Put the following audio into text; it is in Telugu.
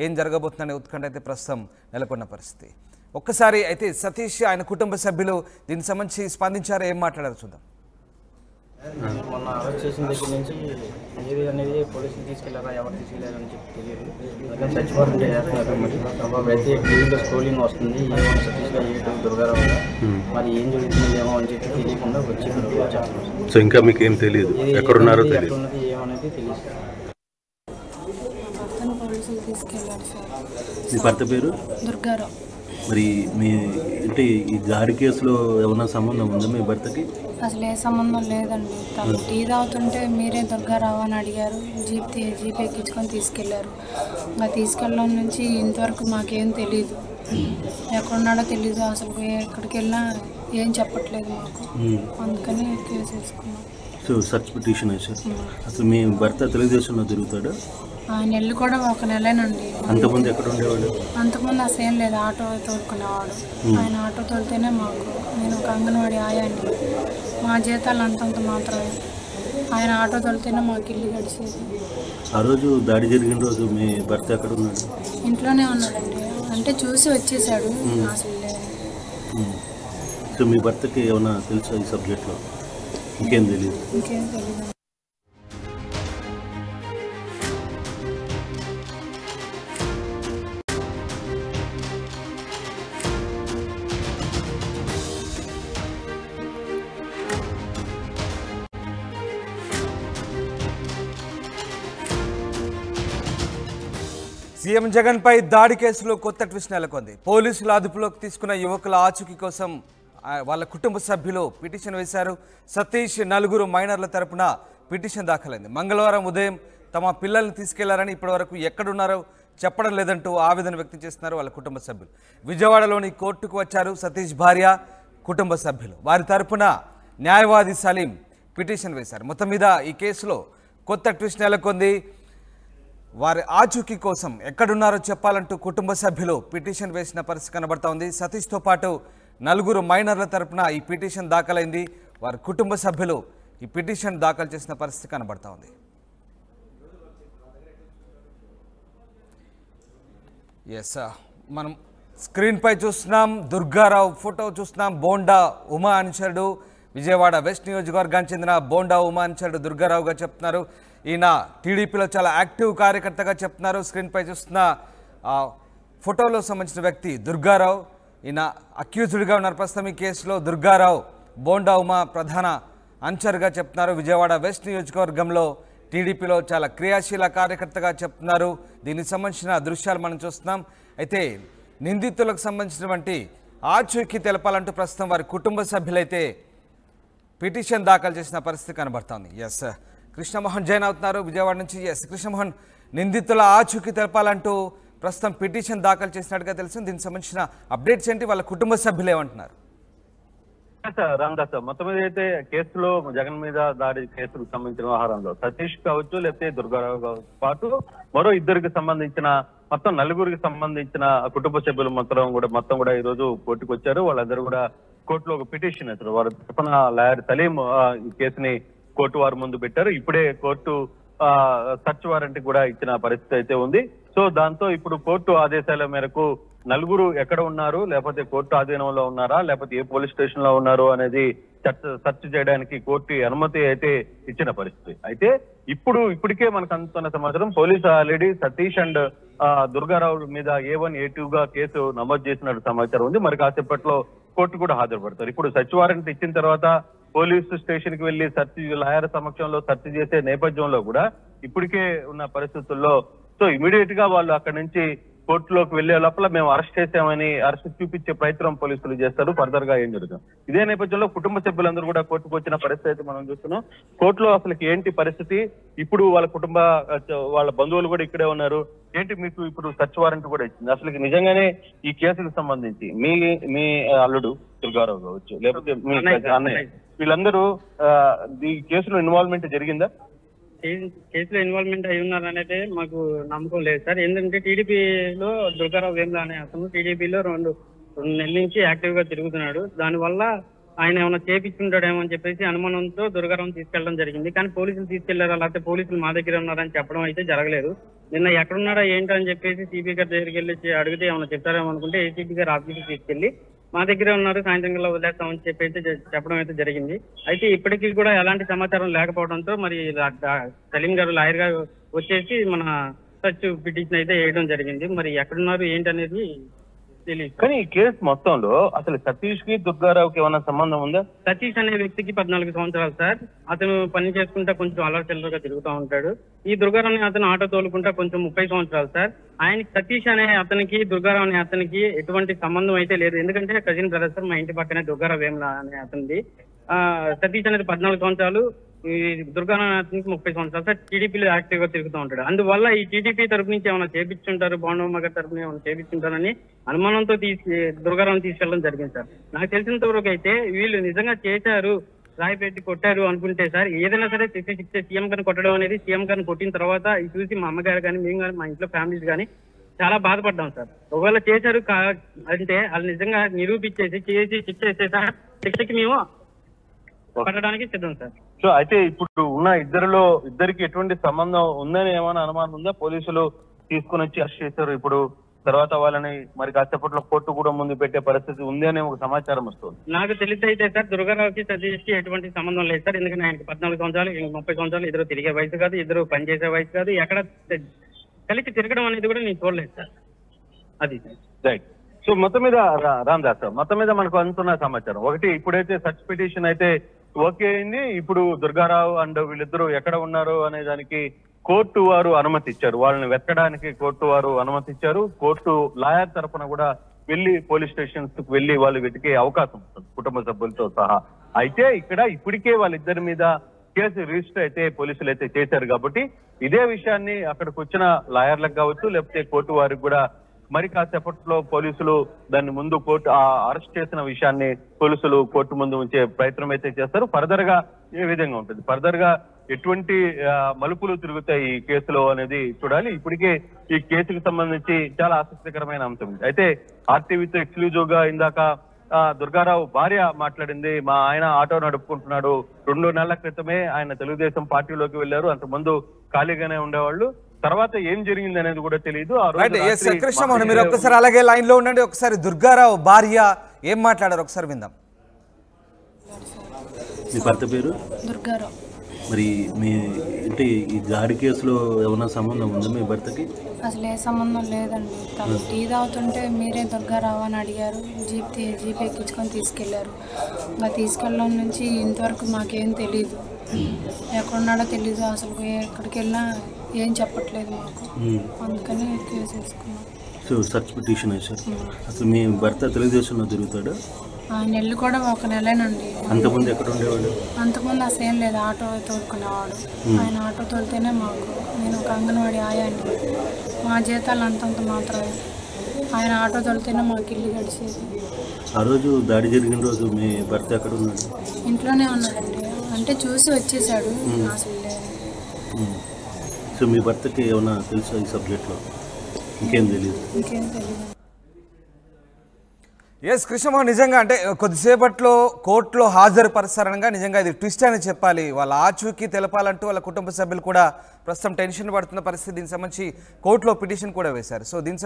ఏం జరగబోతుందనే ఉత్కంఠ అయితే ప్రస్తుతం నెలకొన్న పరిస్థితి. ఒక్కసారి అయితే సతీష్ ఆయన కుటుంబ సభ్యులు దీనికి సంబంధించి స్పందించారు, ఏం మాట్లాడారు చూద్దాం. మొన్న అరెస్ట్ చేసిన దగ్గర నుంచి ఏది అనేది పోలీసులు తీసుకెళ్లారా ఎవరు తీసుకెళ్లారని చెప్పి తెలియదు. అందుకని సచివాలయం చేస్తున్నారు. మరి అయితే టీవీలో స్క్రోలింగ్ వస్తుంది, ఏమో సతీష్గా ఏడు దుర్గారావు మరి ఏం జరుగుతుంది ఏమో అని చెప్పి తెలియకుండా వచ్చి వచ్చేస్తున్నారు. సో ఇంకా మీకు ఏం తెలియదు, ఎక్కడున్నారో తెలియదు, ఎక్కడున్నది ఏమనేది తెలియదు. పోలీసులు తీసుకెళ్లారు సార్. మీ భర్త పేరు దుర్గారావు. మరి మీ అంటే ఈ దాడి కేసులో ఏమైనా సంబంధం ఉందా మీ భర్తకి? అసలు ఏ సంబంధం లేదండి. తను టీ తాగుతుంటే మీరే దుర్గారావు అని అడిగారు. జీప్ ఎక్కించుకొని తీసుకెళ్లారు. ఇంకా తీసుకెళ్ళడం నుంచి ఇంతవరకు మాకేం తెలీదు, ఎక్కడున్నాడో తెలీదు. అసలు ఎక్కడికి వెళ్ళినా ఏం చెప్పట్లేదు మాకు, అందుకని కేసు వేసుకున్నాం. సో సర్చ్ పిటిషన్ వేశారు. అసలు మీ భర్త తెలుగుదేశంలో తిరుగుతాడా? ఆయన ఇల్లు కూడా ఒక నెలేనండి. అంతకుముందు ఎక్కడ ఉండేవాడు? అంతకుముందు అసలు ఏం లేదు, ఆటో తోడుకునేవాడు. ఆయన ఆటో తోలితేనే మాకు, నేను ఒక అంగన్వాడి ఆయాండి, మా జీతాలు అంతంత మాత్రమే. ఆయన ఆటో తోలితేనే మాకు ఇల్లు గడిచేది. ఆ రోజు దాడి జరిగిన రోజు మీ భర్త ఎక్కడ ఉన్నాడు? ఇంట్లోనే ఉన్నాడండి, అంటే చూసి వచ్చేసాడు. అసలు సో మీ భర్తకి ఏమైనా తెలుసా ఈ సబ్జెక్ట్లో? ఇంకేం తెలియదు. ఇంకేం తెలియదు. సీఎం జగన్ పై దాడి కేసులో కొత్త ట్విస్ట్ నెలకొంది. పోలీసుల అదుపులోకి తీసుకున్న యువకుల ఆచూకీ కోసం వాళ్ళ కుటుంబ సభ్యులు పిటిషన్ వేశారు. సతీష్ నలుగురు మైనర్ల తరపున పిటిషన్ దాఖలైంది. మంగళవారం ఉదయం తమ పిల్లల్ని తీసుకెళ్లారని, ఇప్పటివరకు ఎక్కడున్నారో చెప్పడం లేదంటూ ఆవేదన వ్యక్తం చేస్తున్నారు వాళ్ళ కుటుంబ సభ్యులు. విజయవాడలోని కోర్టుకు వచ్చారు సతీష్ భార్య, కుటుంబ సభ్యులు. వారి తరపున న్యాయవాది సలీం పిటిషన్ వేశారు. మొత్తం మీద ఈ కేసులో కొత్త ట్విస్ట్ నెలకొంది. వారి ఆచూకీ కోసం ఎక్కడున్నారో చెప్పాలంటూ కుటుంబ సభ్యులు పిటిషన్ వేసిన పరిస్థితి కనబడతా ఉంది. సతీష్తో పాటు నలుగురు మైనర్ల తరపున ఈ పిటిషన్ దాఖలైంది. వారి కుటుంబ సభ్యులు ఈ పిటిషన్ దాఖలు చేసిన పరిస్థితి కనబడతా ఉంది. ఎస్, మనం స్క్రీన్పై చూస్తున్నాం దుర్గారావు ఫోటో చూస్తున్నాం. బోండా ఉమా అనుచరుడు, విజయవాడ వెస్ట్ నియోజకవర్గానికి చెందిన బోండా ఉమా అనుచరుడు దుర్గారావుగా చెప్తున్నారు. ఈయన టీడీపీలో చాలా యాక్టివ్ కార్యకర్తగా చెప్తున్నారు. స్క్రీన్పై చూస్తున్న ఫోటోలో సంబంధించిన వ్యక్తి దుర్గారావు. ఈయన అక్యూజ్డ్గా ఉన్నారు ప్రస్తుతం ఈ కేసులో. దుర్గారావు బోండా ఉమా ప్రధాన అనుచరుగా చెప్తున్నారు. విజయవాడ వెస్ట్ నియోజకవర్గంలో టీడీపీలో చాలా క్రియాశీల కార్యకర్తగా చెప్తున్నారు. దీనికి సంబంధించిన దృశ్యాలు మనం చూస్తున్నాం. అయితే నిందితులకు సంబంధించినటువంటి ఆచూకీ తెలపాలంటూ ప్రస్తుతం వారి కుటుంబ సభ్యులైతే పిటిషన్ దాఖలు చేసిన పరిస్థితి కనబడుతోంది. ఎస్, కృష్ణమోహన్ జైన్ అవుతున్నారు విజయవాడ నుంచి. ఎస్ కృష్ణమోహన్, నిందితుల ఆచూకీ తెలపాలంటూ ప్రస్తుతం పిటిషన్ దాఖలు చేసినట్టుగా తెలిసింది. దీనికి సంబంధించిన అప్డేట్స్ ఏంటి, వాళ్ళ కుటుంబ సభ్యులు ఏమంటున్నారు? రామదాస్, మొత్తం మీద అయితే కేసులో జగన్ మీద దాడి కేసుకు సంబంధించిన వ్యవహారంలో సతీష్ కావచ్చు, లేకపోతే దుర్గారావు పాటు మరో ఇద్దరికి సంబంధించిన మొత్తం నలుగురికి సంబంధించిన కుటుంబ సభ్యులు మొత్తం కూడా ఈ రోజు కోర్టుకు వచ్చారు. వాళ్ళందరూ కూడా కోర్టులో ఒక పిటిషన్ వేశారు. వారి తరఫున లాయర్ సలీం ఈ కేసుని కోర్టు వారు ముందు పెట్టారు. ఇప్పుడే కోర్టు సర్చ్ వారెంట్ కూడా ఇచ్చిన పరిస్థితి అయితే ఉంది. సో దాంతో ఇప్పుడు కోర్టు ఆదేశాల మేరకు నలుగురు ఎక్కడ ఉన్నారు, లేకపోతే కోర్టు ఆధీనంలో ఉన్నారా, లేకపోతే ఏ పోలీస్ స్టేషన్ లో ఉన్నారు అనేది సెర్చ్ చేయడానికి కోర్టు అనుమతి అయితే ఇచ్చిన పరిస్థితి. అయితే ఇప్పటికే మనకు అందుతున్న సమాచారం, police already Satish and Durgarao మీద A1, A2 గా కేసు నమోదు చేసినట్టు సమాచారం ఉంది. మరి కాసేపట్లో కోర్టు కూడా హాజరుపడతారు. ఇప్పుడు సర్చ్ వారెంట్ ఇచ్చిన తర్వాత పోలీసు స్టేషన్ కి వెళ్లి లాయర్ సమక్షంలో సెర్చ్ చేసే నేపథ్యంలో కూడా ఇప్పటికే ఉన్న పరిస్థితుల్లో సో ఇమీడియట్ గా వాళ్ళు అక్కడి నుంచి కోర్టులోకి వెళ్లే లోపల మేము అరెస్ట్ చేశామని అరెస్ట్ చూపించే ప్రయత్నం పోలీసులు చేస్తారు. ఫర్దర్ గా ఏం జరుగుతుంది. ఇదే నేపథ్యంలో కుటుంబ సభ్యులందరూ కూడా కోర్టుకు వచ్చిన పరిస్థితి అయితే మనం చూస్తున్నాం. కోర్టులో అసలు ఏంటి పరిస్థితి, ఇప్పుడు వాళ్ళ బంధువులు కూడా ఇక్కడే ఉన్నారు. ఏంటి మీకు ఇప్పుడు సర్చ్ వారెంట్ కూడా ఇచ్చింది, అసలు నిజంగానే ఈ కేసుకు సంబంధించి మీ అల్లుడు దుర్గారావు కావచ్చు, లేకపోతే మీ అన్నయ్య, వీళ్ళందరూ ఈ కేసులో ఇన్వాల్వ్మెంట్ జరిగిందా? కేసులో ఇన్వాల్వ్మెంట్ అయి ఉన్నారనేది మాకు నమ్మకం లేదు సార్. ఎందుకంటే టీడీపీలో దుర్గారావు వేముల అనే అతను టీడీపీలో రెండు నెలల నుంచి యాక్టివ్ గా తిరుగుతున్నాడు. దానివల్ల ఆయన ఏమైనా చేపించుంటాడేమో అని చెప్పేసి అనుమానంతో దుర్గారావు తీసుకెళ్ళడం జరిగింది. కానీ పోలీసులు తీసుకెళ్లారా లేకపోతే పోలీసులు మా దగ్గర ఉన్నారని చెప్పడం అయితే జరగలేదు. నిన్న ఎక్కడున్నాడా ఏంటని చెప్పేసి సిబిఐ గారి దగ్గరికి వెళ్ళి అడిగితే ఏమైనా చెప్తారేమో అనుకుంటే ఏసీపీ గారు ఆఫీస్కి తీసుకెళ్లి మా దగ్గరే ఉన్నారు, సాయంత్రం కల్లా వదిలేస్తామని చెప్పేసి చెప్పడం అయితే జరిగింది. అయితే ఇప్పటికీ కూడా ఎలాంటి సమాచారం లేకపోవడంతో మరి సలీం గారు లాయర్ గారు వచ్చేసి మన సర్చ్ పిటిషన్ అయితే వేయడం జరిగింది. మరి ఎక్కడున్నారు ఏంటనేది తెలియదు. కానీ ఈ కేసు మొత్తంలో అసలు సతీష్ కి దుర్గారావుకి ఏమైనా సంబంధం ఉందా? సతీష్ అనే వ్యక్తికి 14 సంవత్సరాలు సార్. అతను పని చేసుకుంటా కొంచెం అల్లరిచిల్లరగా తిరుగుతూ ఉంటాడు. ఈ దుర్గారావు అనే అతను ఆటో తోలుకుంటా కొంచెం 30 సంవత్సరాలు సార్. ఆయనకి సతీష్ అనే అతనికి దుర్గారావు అనే అతనికి ఎటువంటి సంబంధం అయితే లేదు. ఎందుకంటే కజిన్ బ్రదర్ సార్. మా ఇంటి పక్కనే దుర్గారావు వేముల అనే అతనిది. సతీష్ అనేది 14 సంవత్సరాలు, ఈ దుర్గారావు అనే అతనికి 30 సంవత్సరాలు సార్. టీడీపీలో యాక్టివ్ గా తిరుగుతూ ఉంటాడు. అందువల్ల ఈ టీడీపీ తరపు నుంచి ఏమైనా చేపించుంటారు, బోండమ్మ గారి తరపున ఏమైనా చేపించుంటారని అనుమానంతో దుర్గారావుని తీసుకెళ్ళడం జరిగింది సార్. నాకు తెలిసినంత వరకు అయితే వీళ్ళు నిజంగా చేశారు, రాయి పెట్టి కొట్టారు అనుకుంటే సార్ ఏదైనా సరే శిక్ష సీఎం గారిని కొట్టడం అనేది, సీఎం గారిని కొట్టిన తర్వాత ఇది చూసి మా అమ్మగారు కానీ మేము కానీ మా ఇంట్లో ఫ్యామిలీస్ కానీ చాలా బాధపడ్డాం సార్. ఒకవేళ చేశారు అంటే వాళ్ళు నిజంగా నిరూపించేసి చేసి శిక్ష ఇస్తే సార్ శిక్షకి మేము పట్టడానికి సిద్ధం సార్. సో అయితే ఇప్పుడు ఉన్న ఇద్దరికి ఎటువంటి సంబంధం ఉందని ఏమైనా అనుమానం ఉందా? పోలీసులు తీసుకుని వచ్చి అరెస్ట్ చేశారు. ఇప్పుడు తర్వాత వాళ్ళని మరి కాసేపట్లో కోర్టు కూడా ముందు పెట్టే పరిస్థితి ఉంది అనే ఒక సమాచారం వస్తుంది. నాకు తెలిసి అయితే సార్ దుర్గారావుకి సతీష్ కి ఎటువంటి సంబంధం లేదు సార్. ఎందుకంటే ఆయనకి 14 సంవత్సరాలు 30 సంవత్సరాలు, ఇద్దరు తిరిగే వయసు కాదు, ఇద్దరు పనిచేసే వయసు కాదు. ఎక్కడ కలిసి తిరగడం అనేది కూడా నేను చూడలేదు సార్. అది రైట్. సో మొత్తం మీద రామదాస్, మొత్తం మీద మనకు అందుతున్న సమాచారం ఒకటి, ఇప్పుడైతే సర్చ్ పిటిషన్ అయితే ఓకే అయింది. ఇప్పుడు దుర్గారావు అండ్ వీళ్ళిద్దరూ ఎక్కడ ఉన్నారు అనే దానికి కోర్టు వారు అనుమతి ఇచ్చారు. వాళ్ళని వెతకడానికి కోర్టు వారు అనుమతి ఇచ్చారు. కోర్టు లాయర్ తరఫున కూడా వెళ్లి పోలీస్ స్టేషన్స్ కు వెళ్లి వాళ్ళు వెతికే అవకాశం ఉంటుంది కుటుంబ సభ్యులతో సహా. అయితే ఇక్కడ ఇప్పటికే వాళ్ళిద్దరి మీద కేసు రిజిస్టర్ అయితే పోలీసులు అయితే చేశారు. కాబట్టి ఇదే విషయాన్ని అక్కడికి వచ్చిన లాయర్లకు కావచ్చు లేకపోతే కోర్టు వారికి కూడా మరి కాసేపట్లో పోలీసులు దాన్ని ముందు కోర్టు అరెస్ట్ చేసిన విషయాన్ని పోలీసులు కోర్టు ముందు ఉంచే ప్రయత్నం అయితే చేస్తారు. ఫర్దర్ గా ఏ విధంగా ఉంటుంది, ఫర్దర్ గా ఎటువంటి మలుపులు తిరుగుతాయి ఈ కేసులో అనేది చూడాలి. ఇప్పటికే ఈ కేసుకు సంబంధించి చాలా ఆసక్తికరమైన అంశం ఉంది. అయితే ఆర్టీవీతో ఎక్స్క్లూజివ్ గా ఇందాక దుర్గారావు భార్య మాట్లాడింది. మా ఆయన ఆటో నడుపుకుంటున్నాడు, 2 నెలల క్రితమే ఆయన తెలుగుదేశం పార్టీలోకి వెళ్లారు, అంతకుముందు ఖాళీగానే ఉండేవాళ్ళు, తర్వాత ఏం జరిగింది అనేది కూడా తెలియదు. కృష్ణమోహన్ మీరు ఒక్కసారి అలాగే లైన్ లో ఉండండి. ఒకసారి దుర్గారావు భార్య ఏం మాట్లాడారు ఒకసారి విందాం. మీ భర్త పేరు దుర్గారావు. మరి మీ అంటే ఈ దాడి కేసులో ఏమైనా సంబంధం ఉందా మీ భర్తకి? అసలు ఏ సంబంధం లేదండి. తను టీ తాగుతుంటే మీరే దుర్గారావు అని అడిగారు. జీప్ ఎక్కించుకొని తీసుకెళ్లారు. ఇంకా తీసుకెళ్ళడం నుంచి ఇంతవరకు మాకేం తెలీదు, ఎక్కడున్నాడో తెలీదు. అసలు ఎక్కడికి వెళ్ళినా ఏం చెప్పట్లేదు మాకు. అందుకని కేసు వేసుకున్నాం. సో సర్చ్ పిటిషన్ వేశారు. అసలు మీ భర్త తెలుగుదేశంలో తిరుగుతాడా? ఆయన నెల్లు కూడా 1 నెలేనండి. అంతకుముందు ఎక్కడ ఉండేవాడు? అంతకుముందు అసలు ఏం లేదు, ఆటో తోలుకునేవాడు. ఆయన ఆటో తోలితేనే మాకు, నేను ఒక అంగన్వాడీ ఆయాన్ని, మా జీతాలు అంతంత మాత్రమే. ఆయన ఆటో తోలితేనే మాకు ఇల్లు గడిచేది. ఆ రోజు దాడి జరిగిన రోజు మీ భర్త ఎక్కడ ఉన్నాడు? ఇంట్లోనే ఉన్నాడండి. అంటే చూసి వచ్చేసాడు. అసలు లేదు. సో మీ భర్తకి ఏమైనా తెలుసా ఈ సబ్జెక్ట్లో? ఇంకేం తెలియదు. ఎస్ కృష్ణమోహన్, నిజంగా అంటే కొద్దిసేపట్లో కోర్టులో హాజరుపరచారనగా నిజంగా ఇది ట్విస్ట్ అని చెప్పాలి. వాళ్ళ ఆచూకీ తెలపాలంటూ వాళ్ళ కుటుంబ సభ్యులు కూడా ప్రస్తుతం టెన్షన్ పడుతున్న పరిస్థితి. దీనికి సంబంధించి కోర్టులో పిటిషన్ కూడా వేశారు. సో దీనికి